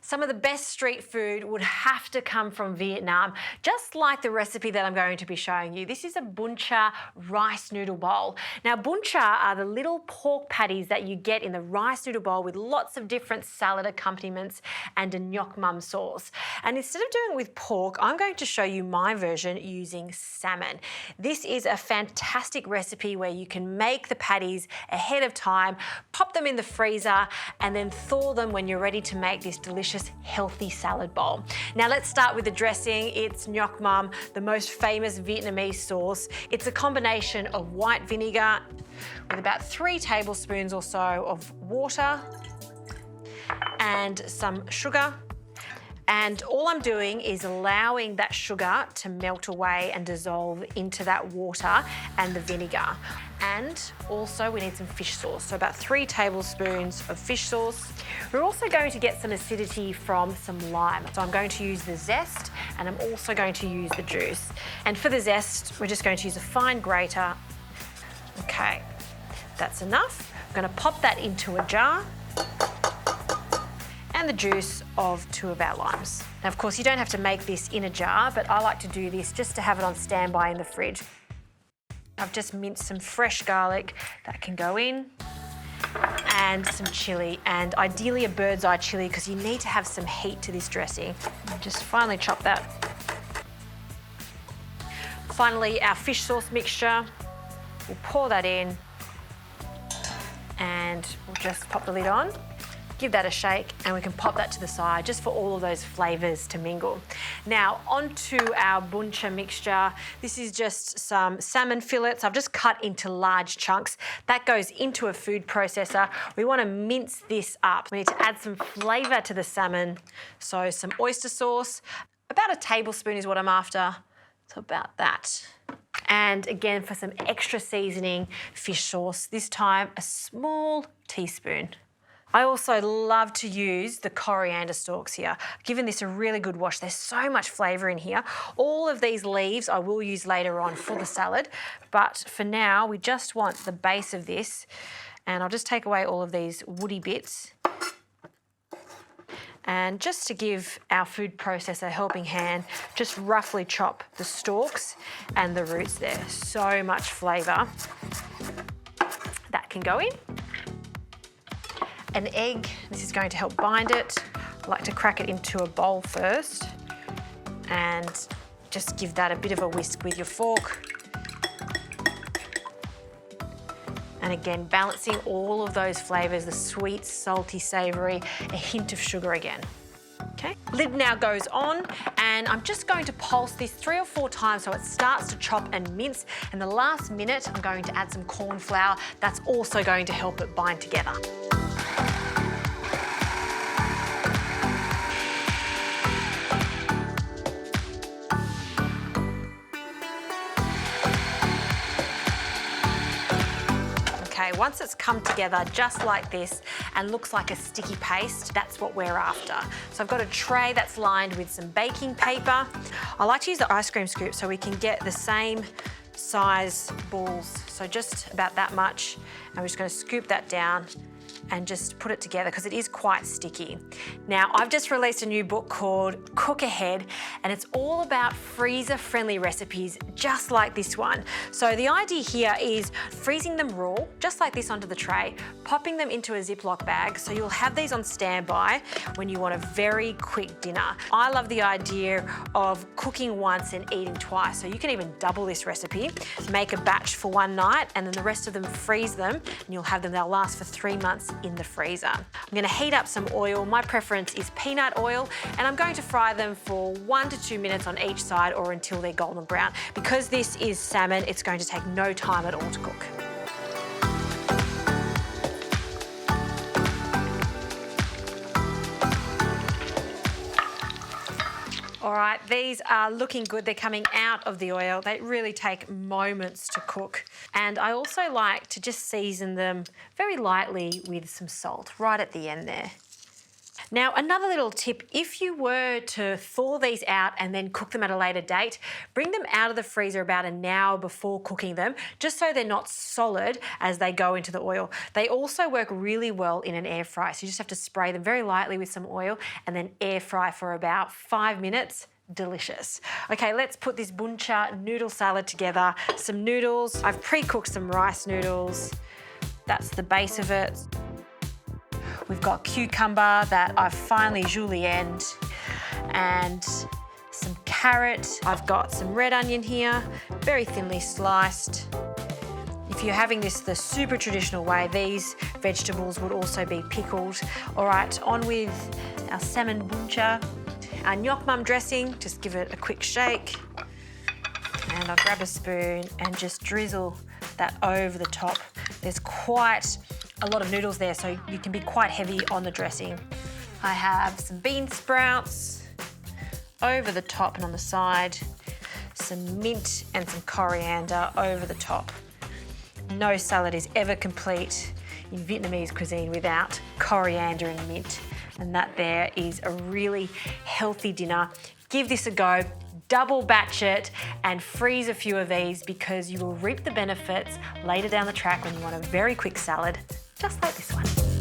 Some of the best street food would have to come from Vietnam, just like the recipe that I'm going to be showing you. This is a bun cha rice noodle bowl. Now, bun cha are the little pork patties that you get in the rice noodle bowl with lots of different salad accompaniments and a nyok mum sauce. And instead of doing it with pork, I'm going to show you my version using salmon. This is a fantastic recipe where you can make the patties ahead of time, pop them in the freezer, and then thaw them when you're ready to make this delicious healthy salad bowl. Now let's start with the dressing. It's nyok mum, the most famous Vietnamese sauce. It's a combination of white vinegar with about 3 tablespoons or so of water and some sugar. And all I'm doing is allowing that sugar to melt away and dissolve into that water and the vinegar. And also we need some fish sauce, so about 3 tablespoons of fish sauce. We're also going to get some acidity from some lime. So I'm going to use the zest and I'm also going to use the juice. And for the zest, we're just going to use a fine grater. Okay, that's enough. I'm going to pop that into a jar. And the juice of 2 of our limes. Now, of course, you don't have to make this in a jar, but I like to do this just to have it on standby in the fridge. I've just minced some fresh garlic that can go in, and some chilli, and ideally a bird's eye chilli because you need to have some heat to this dressing. And just finely chop that. Finally, our fish sauce mixture. We'll pour that in, and we'll just pop the lid on. Give that a shake and we can pop that to the side just for all of those flavours to mingle. Now onto our bun cha mixture. This is just some salmon fillets. I've just cut into large chunks. That goes into a food processor. We want to mince this up. We need to add some flavour to the salmon. So some oyster sauce. About a tablespoon is what I'm after. So about that. And again, for some extra seasoning, fish sauce. This time a small teaspoon. I also love to use the coriander stalks here. I've given this a really good wash. There's so much flavour in here. All of these leaves I will use later on for the salad, but for now we just want the base of this, and I'll just take away all of these woody bits. And just to give our food processor a helping hand, just roughly chop the stalks and the roots there. So much flavour. That can go in. An egg, this is going to help bind it. I like to crack it into a bowl first and just give that a bit of a whisk with your fork. And again, balancing all of those flavours, the sweet, salty, savoury, a hint of sugar again. Okay, lid now goes on, and I'm just going to pulse this 3 or 4 times so it starts to chop and mince. And the last minute, I'm going to add some corn flour. That's also going to help it bind together. Okay, once it's come together just like this and looks like a sticky paste, that's what we're after. So I've got a tray that's lined with some baking paper. I like to use the ice cream scoop so we can get the same size balls, so just about that much. And we're just going to scoop that down and just put it together because it is quite sticky. Now, I've just released a new book called Cook Ahead, and it's all about freezer-friendly recipes just like this one. So the idea here is freezing them raw, just like this onto the tray, popping them into a Ziploc bag so you'll have these on standby when you want a very quick dinner. I love the idea of cooking once and eating twice, so you can even double this recipe, make a batch for one night and then the rest of them freeze them, and you'll have them, they'll last for 3 months in the freezer. I'm going to heat up some oil. My preference is peanut oil, and I'm going to fry them for 1 to 2 minutes on each side or until they're golden brown. Because this is salmon, it's going to take no time at all to cook. All right, these are looking good. They're coming out of the oil. They really take moments to cook. And I also like to just season them very lightly with some salt right at the end there. Now, another little tip, if you were to thaw these out and then cook them at a later date, bring them out of the freezer about an hour before cooking them, just so they're not solid as they go into the oil. They also work really well in an air fry, so you just have to spray them very lightly with some oil and then air fry for about 5 minutes. Delicious. Okay, let's put this bun cha noodle salad together. Some noodles. I've pre-cooked some rice noodles. That's the base of it. We've got cucumber that I've finely julienned and some carrot. I've got some red onion here, very thinly sliced. If you're having this the super traditional way, these vegetables would also be pickled. All right, on with our salmon bun cha. Our nyok mum dressing, just give it a quick shake. And I'll grab a spoon and just drizzle that over the top. There's quite a lot of noodles there, so you can be quite heavy on the dressing. I have some bean sprouts over the top and on the side, some mint and some coriander over the top. No salad is ever complete in Vietnamese cuisine without coriander and mint. And that there is a really healthy dinner. Give this a go, double batch it and freeze a few of these because you will reap the benefits later down the track when you want a very quick salad, just like this one.